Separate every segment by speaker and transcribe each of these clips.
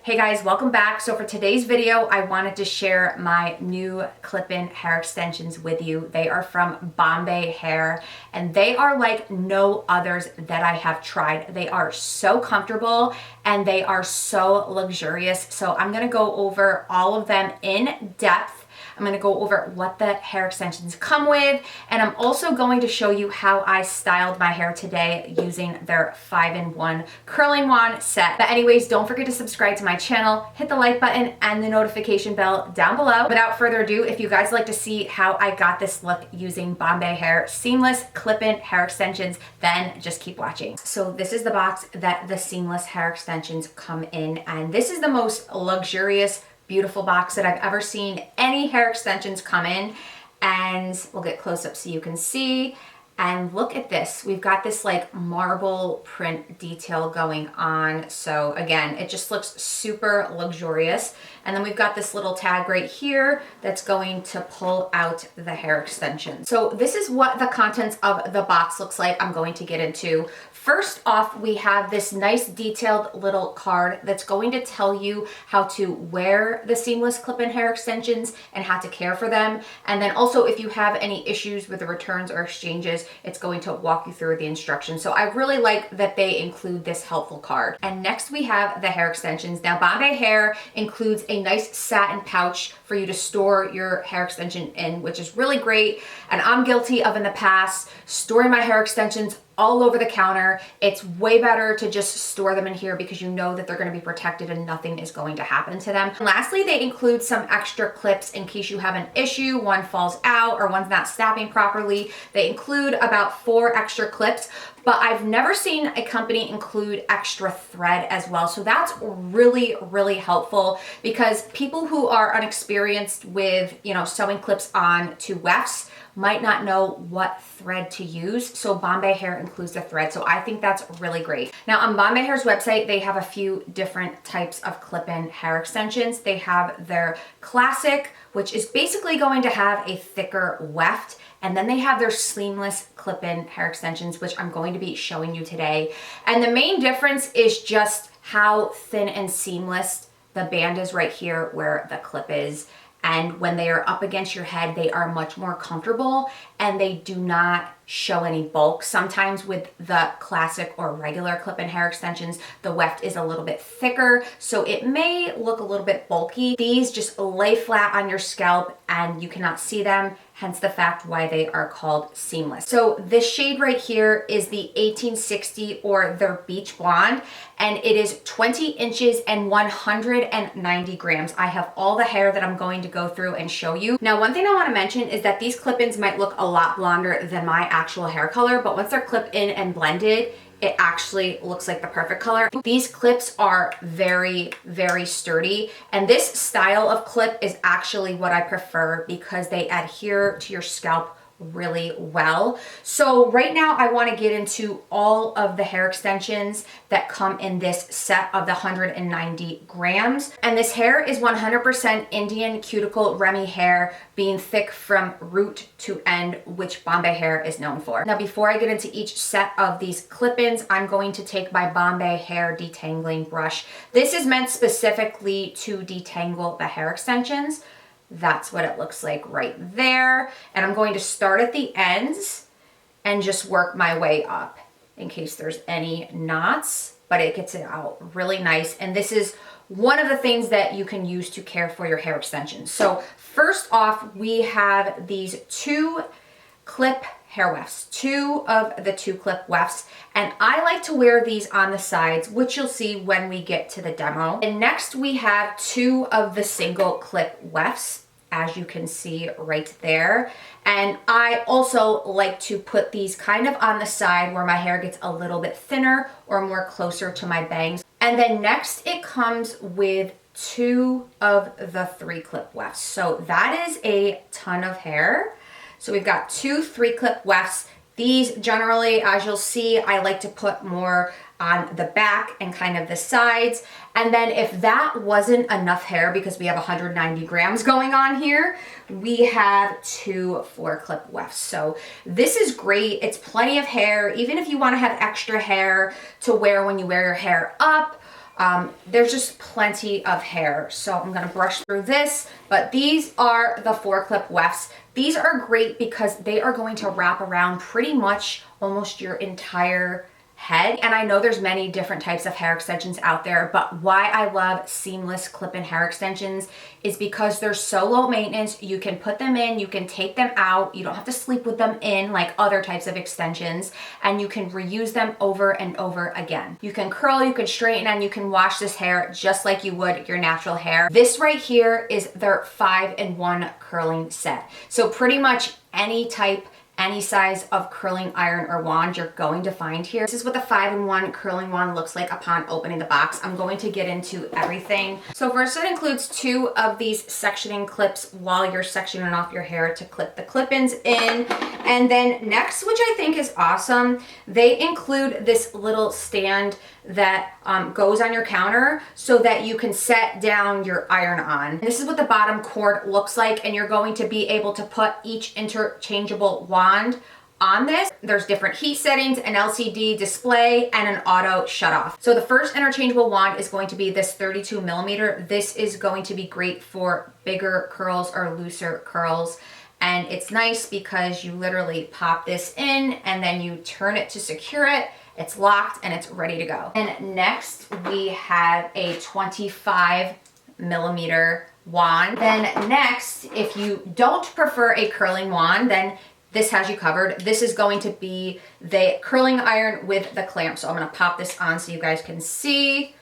Speaker 1: Hey guys, welcome back. So for today's video, I wanted to share my new clip-in hair extensions with you. They are from Bombay Hair and they are like no others that I have tried. They are so comfortable and they are so luxurious. So I'm gonna go over all of them in depth. I'm going to go over what the hair extensions come with, and I'm also going to show you how I styled my hair today using their 5-in-1 curling wand set. But anyways, don't forget to subscribe to my channel, hit the like button and the notification bell down below. Without further ado, if you guys like to see how I got this look using Bombay Hair seamless clip-in hair extensions, then just keep watching. So this is the box that the seamless hair extensions come in, and this is the most luxurious, beautiful box that I've ever seen any hair extensions come in. And we'll get close up so you can see. And look at this. We've got this like marble print detail going on. So again, it just looks super luxurious. And then we've got this little tag right here that's going to pull out the hair extension. So this is what the contents of the box looks like. I'm going to get into. First off, we have this nice detailed little card that's going to tell you how to wear the seamless clip-in hair extensions and how to care for them. And then also if you have any issues with the returns or exchanges, it's going to walk you through the instructions. So I really like that they include this helpful card. And next we have the hair extensions. Now Bombay Hair includes a nice satin pouch for you to store your hair extension in, which is really great. And I'm guilty of in the past storing my hair extensions all over the counter. It's way better to just store them in here because you know that they're going to be protected and nothing is going to happen to them. And lastly, they include some extra clips in case you have an issue, one falls out or one's not snapping properly. They include about 4 extra clips, but I've never seen a company include extra thread as well. So that's really, really helpful because people who are unexperienced with, sewing clips on to wefts might not know what thread to use. So Bombay Hair includes the thread. So I think that's really great. Now on Bombay Hair's website, they have a few different types of clip-in hair extensions. They have their classic, which is basically going to have a thicker weft. And then they have their seamless clip-in hair extensions, which I'm going to be showing you today. And the main difference is just how thin and seamless the band is right here where the clip is. And when they are up against your head, they are much more comfortable and they do not show any bulk. Sometimes with the classic or regular clip-in hair extensions, the weft is a little bit thicker, so it may look a little bit bulky. These just lay flat on your scalp and you cannot see them, hence the fact why they are called seamless. So this shade right here is the 1860 or their Beach Blonde, and it is 20 inches and 190 grams. I have all the hair that I'm going to go through and show you. Now, one thing I want to mention is that these clip-ins might look a lot blonder than my actual hair color, but once they're clipped in and blended, it actually looks like the perfect color. These clips are very, very sturdy, and this style of clip is actually what I prefer because they adhere to your scalp really well. So right now I want to get into all of the hair extensions that come in this set of the 190 grams. And this hair is 100% Indian cuticle Remy hair, being thick from root to end, which Bombay Hair is known for. Now before I get into each set of these clip-ins, I'm going to take my Bombay Hair detangling brush. This is meant specifically to detangle the hair extensions. That's what it looks like right there. And I'm going to start at the ends and just work my way up in case there's any knots, but it gets it out really nice. And this is one of the things that you can use to care for your hair extensions. So first off, we have these 2 clip hair wefts, 2 of the 2 clip wefts, and I like to wear these on the sides, which you'll see when we get to the demo. And next we have 2 of the single clip wefts, as you can see right there. And I also like to put these kind of on the side where my hair gets a little bit thinner or more closer to my bangs. And then next it comes with 2 of the 3 clip wefts. So that is a ton of hair. So we've got 2 3-clip wefts. These generally, as you'll see, I like to put more on the back and kind of the sides. And then if that wasn't enough hair, because we have 190 grams going on here, we have 2 4-clip wefts. So this is great. It's plenty of hair, even if you want to have extra hair to wear when you wear your hair up, There's just plenty of hair. So I'm gonna brush through this, but these are the 4-clip wefts. These are great because they are going to wrap around pretty much almost your entire head. And I know there's many different types of hair extensions out there, but why I love seamless clip-in hair extensions is because they're so low maintenance. You can put them in, you can take them out, you don't have to sleep with them in like other types of extensions, and you can reuse them over and over again. You can curl, you can straighten, and you can wash this hair just like you would your natural hair. This right here is their 5-in-1 curling set. So pretty much any type, any size of curling iron or wand you're going to find here. This is what the 5-in-1 curling wand looks like upon opening the box. I'm going to get into everything. So first, it includes 2 of these sectioning clips while you're sectioning off your hair to clip the clip-ins in. And then next, which I think is awesome, they include this little stand that goes on your counter so that you can set down your iron on. And this is what the bottom cord looks like, and you're going to be able to put each interchangeable wand on this. There's different heat settings, an LCD display, and an auto shut off. So the first interchangeable wand is going to be this 32 millimeter. This is going to be great for bigger curls or looser curls. And it's nice because you literally pop this in and then you turn it to secure it. It's locked and it's ready to go. And next we have a 25 millimeter wand. Then next, if you don't prefer a curling wand, then this has you covered. This is going to be the curling iron with the clamp. So I'm gonna pop this on so you guys can see.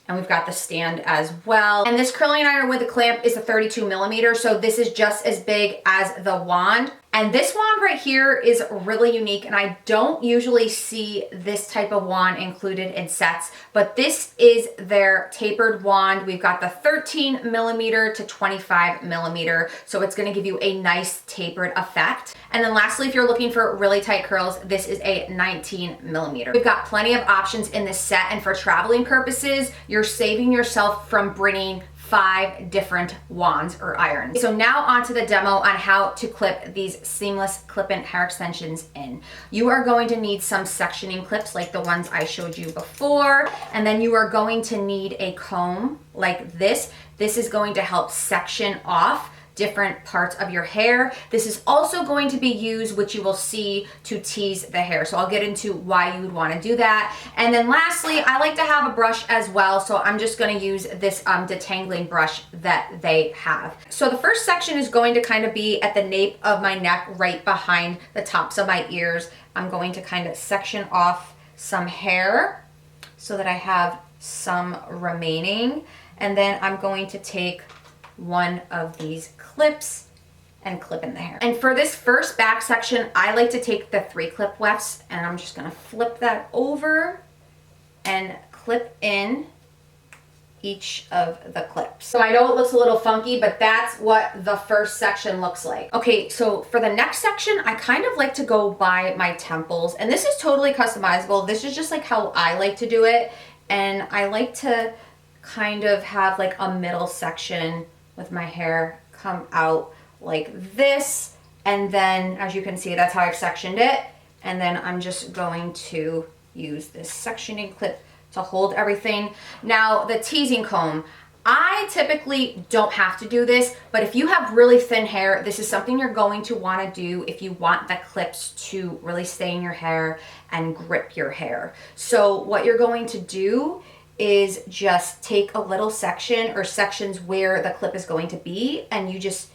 Speaker 1: And we've got the stand as well. And this curling iron with the clamp is a 32 millimeter. So this is just as big as the wand. And this wand right here is really unique, and I don't usually see this type of wand included in sets, but this is their tapered wand. We've got the 13 millimeter to 25 millimeter, so it's gonna give you a nice tapered effect. And then lastly, if you're looking for really tight curls, this is a 19 millimeter. We've got plenty of options in this set, and for traveling purposes, you're saving yourself from bringing 5 different wands or irons. So now onto the demo on how to clip these seamless clip-in hair extensions in. You are going to need some sectioning clips like the ones I showed you before, and then you are going to need a comb like this. This is going to help section off different parts of your hair. This is also going to be used, which you will see, to tease the hair. So I'll get into why you would want to do that. And then lastly, I like to have a brush as well. So I'm just going to use this detangling brush that they have. So the first section is going to kind of be at the nape of my neck, right behind the tops of my ears. I'm going to kind of section off some hair so that I have some remaining. And then I'm going to take one of these clips and clip in the hair. And for this first back section, I like to take the 3-clip wefts, and I'm just gonna flip that over and clip in each of the clips. So I know it looks a little funky, but that's what the first section looks like. Okay, so for the next section, I kind of like to go by my temples, and this is totally customizable. This is just like how I like to do it, and I like to kind of have like a middle section with my hair come out like this, and then as you can see, that's how I've sectioned it. And then I'm just going to use this sectioning clip to hold everything. Now the teasing comb, I typically don't have to do this, but if you have really thin hair, this is something you're going to want to do if you want the clips to really stay in your hair and grip your hair. So what you're going to do is just take a little section or sections where the clip is going to be, and you just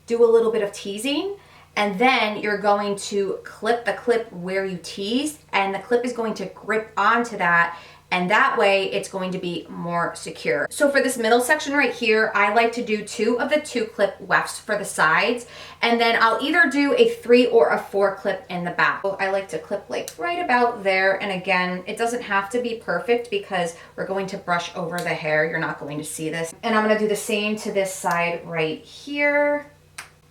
Speaker 1: do a little bit of teasing, and then you're going to clip the clip where you teased, and the clip is going to grip onto that, and that way it's going to be more secure. So for this middle section right here, I like to do 2 of the 2-clip wefts for the sides, and then I'll either do a 3 or a 4-clip in the back. So I like to clip like right about there, and again, it doesn't have to be perfect because we're going to brush over the hair. You're not going to see this. And I'm gonna do the same to this side right here.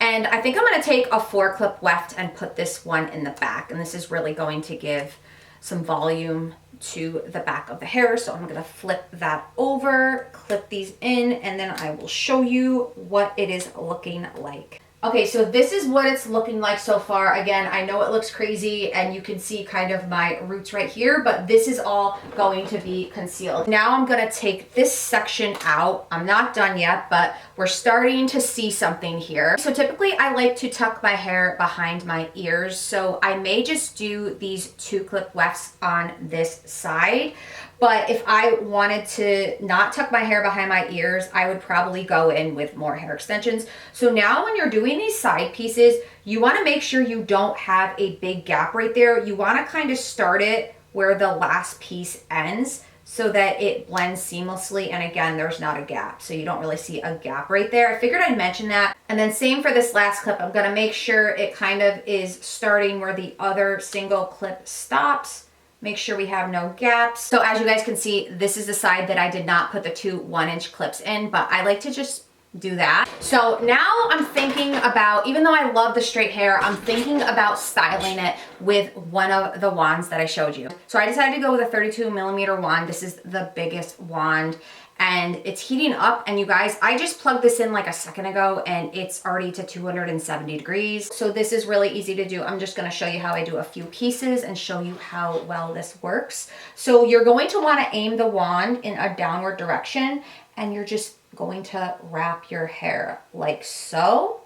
Speaker 1: And I think I'm gonna take a 4-clip weft and put this one in the back, and this is really going to give some volume to the back of the hair. So I'm gonna flip that over, clip these in, and then I will show you what it is looking like. Okay, so this is what it's looking like so far. Again, I know it looks crazy and you can see kind of my roots right here, but this is all going to be concealed. Now I'm gonna take this section out. I'm not done yet, but we're starting to see something here. So typically I like to tuck my hair behind my ears. So I may just do these 2 clip wefts on this side. But if I wanted to not tuck my hair behind my ears, I would probably go in with more hair extensions. So now when you're doing these side pieces, you want to make sure you don't have a big gap right there. You want to kind of start it where the last piece ends so that it blends seamlessly. And again, there's not a gap. So you don't really see a gap right there. I figured I'd mention that. And then same for this last clip. I'm going to make sure it kind of is starting where the other single clip stops. Make sure we have no gaps. So as you guys can see, this is the side that I did not put the 2 1-inch clips in, but I like to just do that. So now I'm thinking about, even though I love the straight hair, I'm thinking about styling it with one of the wands that I showed you. So I decided to go with a 32mm wand. This is the biggest wand and it's heating up. And you guys, I just plugged this in like a second ago and it's already to 270 degrees. So this is really easy to do. I'm just gonna show you how I do a few pieces and show you how well this works. So you're going to wanna aim the wand in a downward direction and you're just going to wrap your hair like so.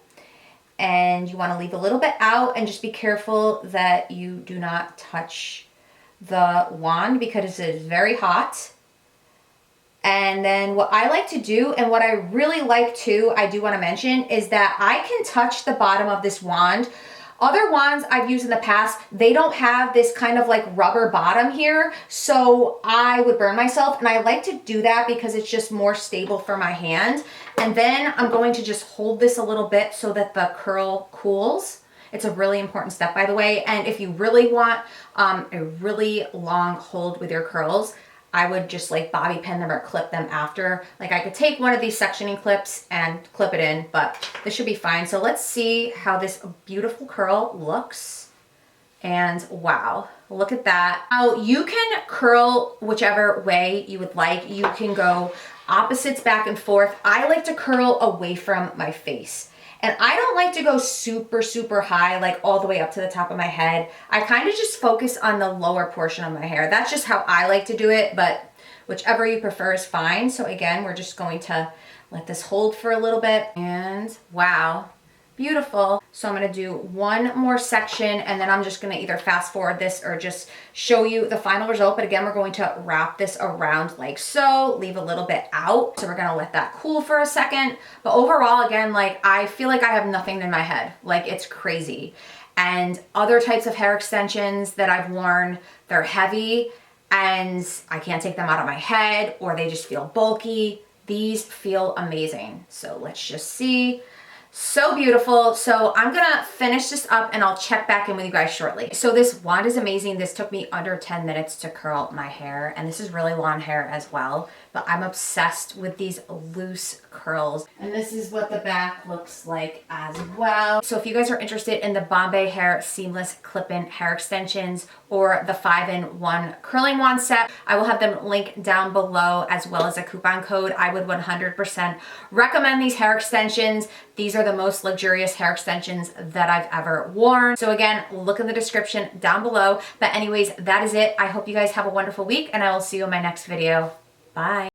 Speaker 1: And you wanna leave a little bit out and just be careful that you do not touch the wand because it is very hot. And then what I like to do, and what I really like too, I do want to mention, is that I can touch the bottom of this wand. Other wands I've used in the past, they don't have this kind of like rubber bottom here, so I would burn myself, and I like to do that because it's just more stable for my hand. And then I'm going to just hold this a little bit so that the curl cools. It's a really important step, by the way, and if you really want a really long hold with your curls, I would just like bobby pin them or clip them after. Like I could take one of these sectioning clips and clip it in, but this should be fine. So let's see how this beautiful curl looks. And wow, look at that. Now you can curl whichever way you would like. You can go opposites back and forth. I like to curl away from my face. And I don't like to go super, super high, like all the way up to the top of my head. I kind of just focus on the lower portion of my hair. That's just how I like to do it, but whichever you prefer is fine. So again, we're just going to let this hold for a little bit. And wow, beautiful. So I'm gonna do one more section and then I'm just gonna either fast forward this or just show you the final result. But again, we're going to wrap this around like so, leave a little bit out. So we're gonna let that cool for a second. But overall, again, like I feel like I have nothing in my head. Like it's crazy. And other types of hair extensions that I've worn, they're heavy and I can't take them out of my head or they just feel bulky. These feel amazing. So let's just see. So beautiful. So I'm gonna finish this up and I'll check back in with you guys shortly. So this wand is amazing. This took me under 10 minutes to curl my hair, and this is really long hair as well, but I'm obsessed with these loose curls. And this is what the back looks like as well. So if you guys are interested in the Bombay Hair Seamless Clip-In Hair Extensions or the 5-in-1 curling wand set, I will have them linked down below as well as a coupon code. I would 100% recommend these hair extensions. These are the most luxurious hair extensions that I've ever worn. So again, look in the description down below. But anyways, that is it. I hope you guys have a wonderful week and I will see you in my next video. Bye.